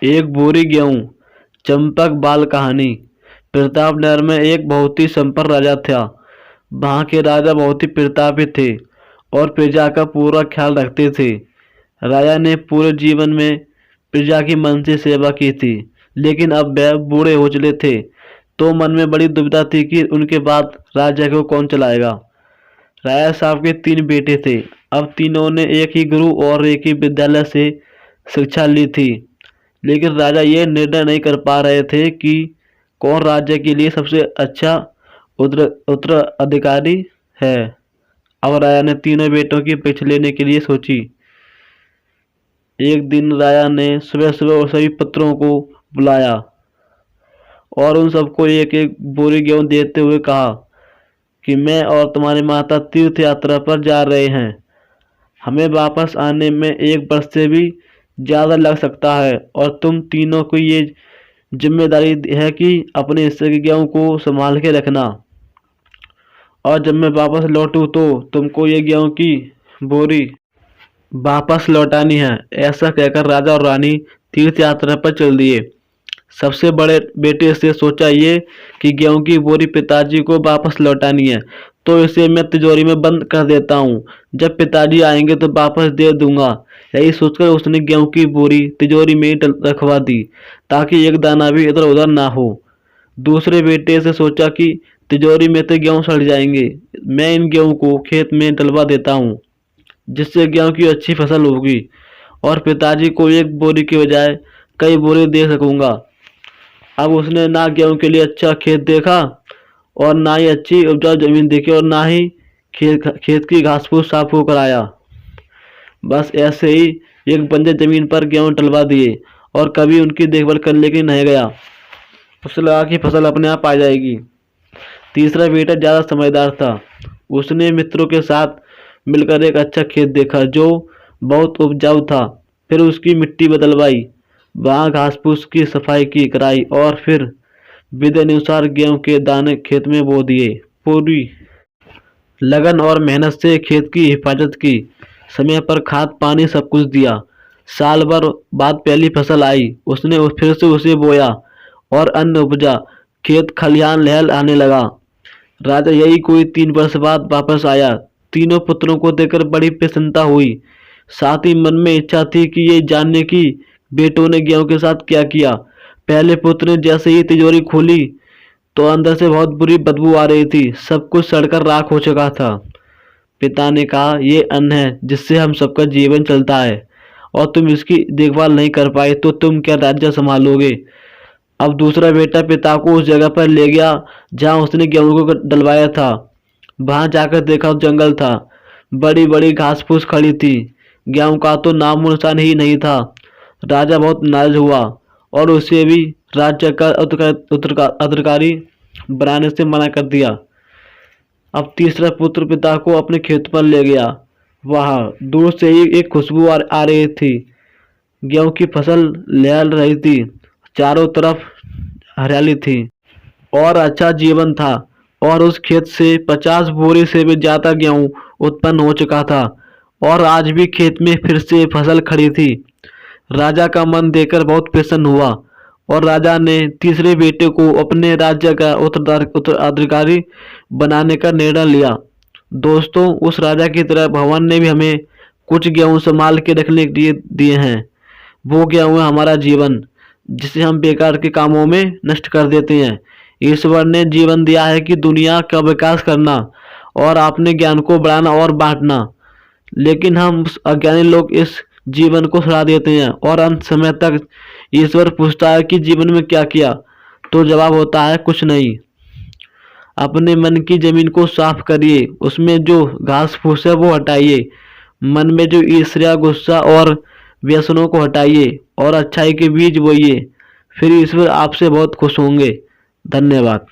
एक बोरी गेहूं। चंपक बाल कहानी। प्रतापनगर में एक बहुत ही संपन्न राजा था। वहाँ के राजा बहुत ही प्रतापी थे और प्रजा का पूरा ख्याल रखते थे। राजा ने पूरे जीवन में प्रजा की मन से सेवा की थी, लेकिन अब वह बूढ़े हो चले थे, तो मन में बड़ी दुविधा थी कि उनके बाद राज्य को कौन चलाएगा। राजा साहब के तीन बेटे थे। अब तीनों ने एक ही गुरु और एक ही विद्यालय से शिक्षा ली थी, लेकिन राजा ये निर्णय नहीं कर पा रहे थे कि कौन राज्य के लिए सबसे अच्छा उत्तराधिकारी है। अब राजा ने तीनों बेटों की परीक्षा लेने के लिए सोची। एक दिन राजा ने सुबह सुबह सभी पुत्रों को बुलाया और उन सबको एक एक बोरी गेहूं देते हुए कहा कि मैं और तुम्हारी माता तीर्थ यात्रा पर जा रहे हैं। हमें वापस आने में 1 वर्ष से भी ज़्यादा लग सकता है और तुम तीनों को ये जिम्मेदारी है कि अपने हिस्से के गेहूं को संभाल के रखना, और जब मैं वापस लौटूं तो तुमको ये गेहूं की बोरी वापस लौटानी है। ऐसा कहकर राजा और रानी तीर्थ यात्रा पर चल दिए। सबसे बड़े बेटे से सोचा ये कि गेहूं की बोरी पिताजी को वापस लौटानी है, तो इसे मैं तिजोरी में बंद कर देता हूँ। जब पिताजी आएंगे तो वापस दे दूंगा। यही सोचकर उसने गेहूं की बोरी तिजोरी में ही रखवा दी, ताकि एक दाना भी इधर उधर ना हो। दूसरे बेटे से सोचा कि तिजोरी में तो गेहूं सड़ जाएंगे, मैं इन गेहूं को खेत में डलवा देता हूँ, जिससे गेहूं की अच्छी फसल होगी और पिताजी को एक बोरी के बजाय कई बोरी दे सकूंगा। अब उसने ना गेहूं के लिए अच्छा खेत देखा और ना ही अच्छी उपजाऊ जमीन देखी और ना ही खेत की घास फूस साफ होकर आया। बस ऐसे ही एक बंजर जमीन पर गेहूं डलवा दिए और कभी उनकी देखभाल करने के लिए नहीं गया। उसे लगा कि फसल अपने आप आ जाएगी। तीसरा बेटा ज़्यादा समझदार था। उसने मित्रों के साथ मिलकर एक अच्छा खेत देखा जो बहुत उपजाऊ था। फिर उसकी मिट्टी बदलवाई, वहाँ घास फूस की सफाई की कराई और फिर विधि अनुसार गेहूं के दाने खेत में बो दिए। पूरी लगन और मेहनत से खेत की हिफाजत की, समय पर खाद पानी सब कुछ दिया। साल भर बाद पहली फसल आई। उसने फिर से उसे बोया और अन्न उपजा। खेत खलिहान लहल आने लगा। राजा यही कोई 3 वर्ष बाद वापस आया। तीनों पुत्रों को देखकर बड़ी प्रसन्नता हुई। साथ ही मन में इच्छा थी कि ये जानने की बेटों ने गेहूं के साथ क्या किया। पहले पुत्र ने जैसे ही तिजोरी खोली तो अंदर से बहुत बुरी बदबू आ रही थी। सब कुछ सड़कर राख हो चुका था। पिता ने कहा, ये अन्न है जिससे हम सबका जीवन चलता है, और तुम इसकी देखभाल नहीं कर पाए तो तुम क्या राज्य संभालोगे। अब दूसरा बेटा पिता को उस जगह पर ले गया जहां उसने गेहूं को डलवाया था। वहां जाकर देखा तो जंगल था। बड़ी बड़ी घास फूस खड़ी थी। गेहूं का तो नामो निशान ही नहीं था। राजा बहुत नाराज हुआ और उसे भी राज्य का अधिकारी बनाने से मना कर दिया। अब तीसरा पुत्र पिता को अपने खेत पर ले गया। वहाँ दूर से ही एक खुशबू आ रही थी। गेहूं की फसल लहल रही थी। चारों तरफ हरियाली थी और अच्छा जीवन था। और उस खेत से 50 बोरी से भी ज्यादा गेहूं उत्पन्न हो चुका था और आज भी खेत में फिर से फसल खड़ी थी। राजा का मन देखकर बहुत प्रसन्न हुआ और राजा ने तीसरे बेटे को अपने राज्य का उत्तराधिकारी बनाने का निर्णय लिया। दोस्तों, उस राजा की तरह भगवान ने भी हमें कुछ गेहूं संभाल के रखने के लिए दिए हैं। वो गेहूं है हमारा जीवन, जिसे हम बेकार के कामों में नष्ट कर देते हैं। ईश्वर ने जीवन दिया है कि दुनिया का विकास करना और अपने ज्ञान को बढ़ाना और बांटना, लेकिन हम अज्ञानी लोग इस जीवन को सड़ा देते हैं और अंत समय तक ईश्वर पूछता है कि जीवन में क्या किया, तो जवाब होता है कुछ नहीं। अपने मन की जमीन को साफ करिए, उसमें जो घास फूस है वो हटाइए। मन में जो ईर्ष्या गुस्सा और व्यसनों को हटाइए और अच्छाई के बीज बोइए। फिर ईश्वर आपसे बहुत खुश होंगे। धन्यवाद।